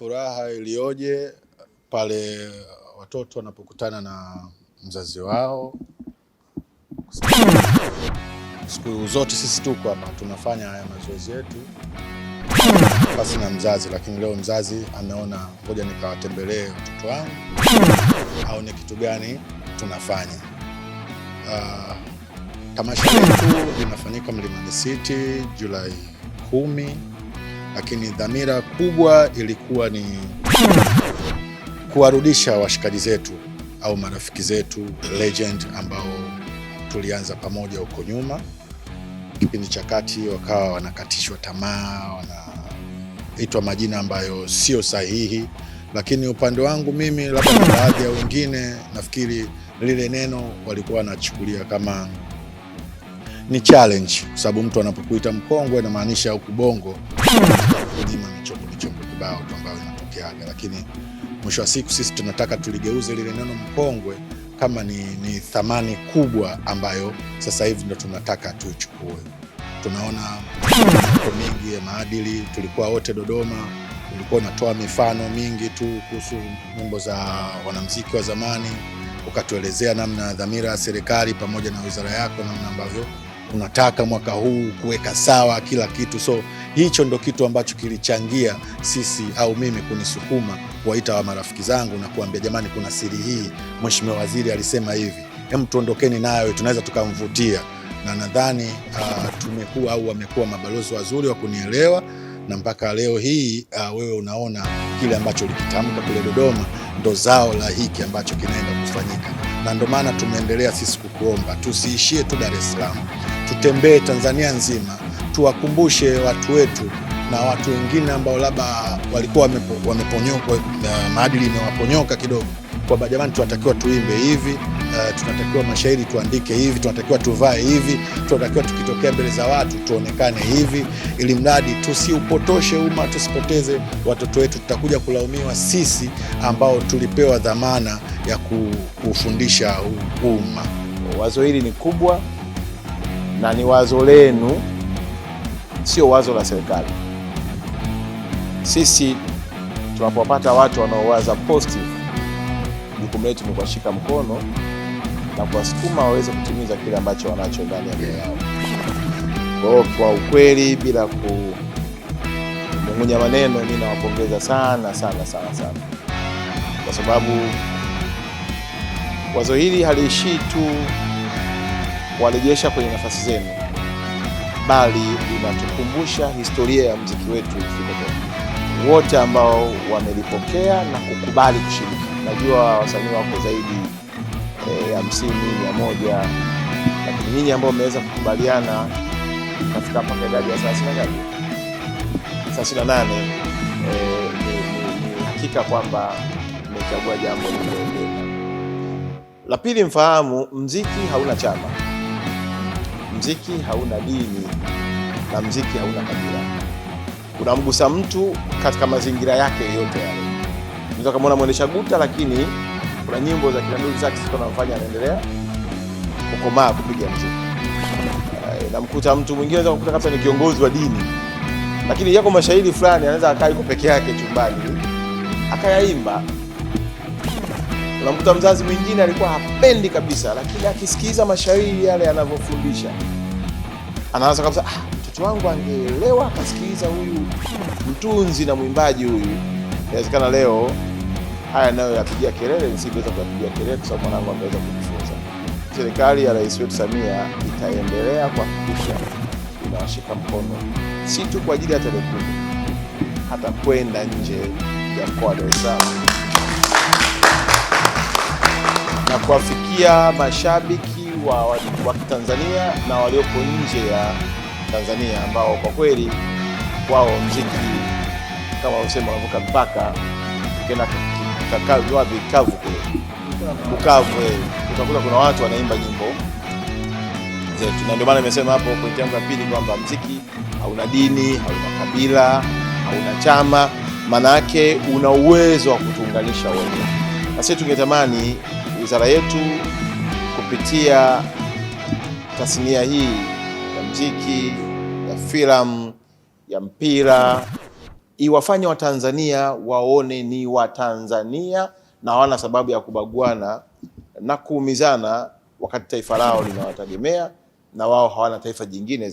Furaha iliyoje pale watoto wanapokutana na mzazi wao. Siku zote sisi tuko hapa tunafanya haya mazoezi yetu basi na mzazi, lakini leo mzazi ameona ngoja nikawatembelee watoto wangu au ni kitu gani tunafanya. Tamasha letu linafanyika Mlimani City Julai 10, lakini dhamira kubwa ilikuwa ni kuwarudisha washikaji zetu au marafiki zetu legend ambao tulianza pamoja huko nyuma. Kipindi cha kati wakawa wanakatishwa tamaa, wanaitwa majina ambayo sio sahihi, lakini upande wangu mimi, labda na baadhi ya wengine, nafikiri lile neno walikuwa wanachukulia kama ni challenge, kwa sababu mtu anapokuita mkongwe inamaanisha huku Bongo kunyima michongo kibao tu ambayo inatokeaga, lakini mwisho wa siku sisi tunataka tuligeuze lile neno mkongwe kama ni thamani kubwa ambayo sasa hivi ndo tunataka tuichukue. Tunaona mambo mingi ya maadili, tulikuwa wote Dodoma, ulikuwa unatoa mifano mingi tu kuhusu nyimbo za wanamuziki wa zamani, ukatuelezea namna dhamira ya serikali pamoja na wizara yako namna ambavyo unataka mwaka huu kuweka sawa kila kitu. So hicho ndo kitu ambacho kilichangia sisi au mimi kunisukuma kuwaita wa marafiki zangu na kuambia jamani, kuna siri hii, Mheshimiwa Waziri alisema hivi, hem tuondokeni nayo, tunaweza tukamvutia. Na nadhani tumekuwa au wamekuwa mabalozi wazuri wa kunielewa, na mpaka leo hii wewe unaona kile ambacho likitamka kule Dodoma ndo zao la hiki ambacho kinaenda kufanyika. Na ndo maana tumeendelea sisi kukuomba tusiishie tu Dar es Salaam, tutembee Tanzania nzima, tuwakumbushe watu wetu na watu wengine ambao labda walikuwa wameponyoka, maadili imewaponyoka kidogo, kwa jamani tunatakiwa tuimbe hivi, tunatakiwa mashairi tuandike hivi, tunatakiwa tuvae hivi, tunatakiwa tukitokea mbele za watu tuonekane hivi, ili mradi tusiupotoshe umma, tusipoteze watoto wetu. Tutakuja kulaumiwa sisi ambao tulipewa dhamana ya kufundisha umma. Wazo hili ni kubwa na ni wazo lenu, sio wazo la serikali. Sisi tunapopata watu wanaowaza positive, jukumu letu ni kuwashika mkono na kuwasukuma waweze kutimiza kile ambacho wanacho ndani ya moyo wao. Kwa ukweli, bila kumung'unya maneno, mimi nawapongeza sana sana sana sana, kwa sababu wazo hili haliishii tu kuwarejesha kwenye nafasi zenu, bali linatukumbusha historia ya muziki wetu ilikotoka. Wote ambao wamelipokea na kukubali kushiriki, najua wasanii wako zaidi ya 50, 100, lakini nyinyi ambao mmeweza kukubaliana kufika mpaka idadi ya 38, ni hakika kwamba mmechagua jambo lililo. La pili, mfahamu muziki hauna chama, muziki hauna dini, na muziki hauna kabila. Unamgusa mtu katika mazingira yake yote yale. Unaweza kumuona mwendesha guta, lakini kuna nyimbo za kinanduli zake zinamfanya anaendelea kukomaa kupiga muziki. Namkuta mtu mwingine anaweza kukuta kabisa ni kiongozi wa dini, lakini yako mashairi fulani anaweza akaa yuko peke yake chumbani akayaimba. Unamkuta mzazi mwingine alikuwa hapendi kabisa, lakini akisikiza mashairi yale yanavyofundisha anaanza kabisa, mtoto wangu angeelewa akasikiliza huyu mtunzi na mwimbaji huyu, inawezekana leo haya nayo yapigia kelele nisingeweza kuyapigia kelele kwa sababu mwanangu ameweza kujifunza. Serikali ya Rais wetu Samia itaendelea kuhakikisha inawashika mkono, si tu kwa ajili ya tarehe 10, hata kwenda nje ya mkoa wa Dar es Salaam na kuwafikia mashabiki wa Tanzania na walioko nje ya Tanzania, ambao kwa kweli wao muziki kama usema wanavuka mpaka kena kakavu wapi kavu kule Bukavu, utakuta kuna watu wanaimba nyimbo zetu. Na ndio maana nimesema hapo point yangu ya pili kwamba muziki hauna dini, hauna kabila, hauna chama, maana yake una uwezo wa kutuunganisha wote. Na sisi tungetamani wizara yetu kupitia tasnia hii ya muziki, ya filamu, ya mpira iwafanye Watanzania waone ni Watanzania na hawana sababu ya kubaguana na kuumizana wakati taifa lao linawategemea na wao hawana taifa jingine.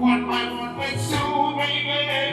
One by one, with you, baby.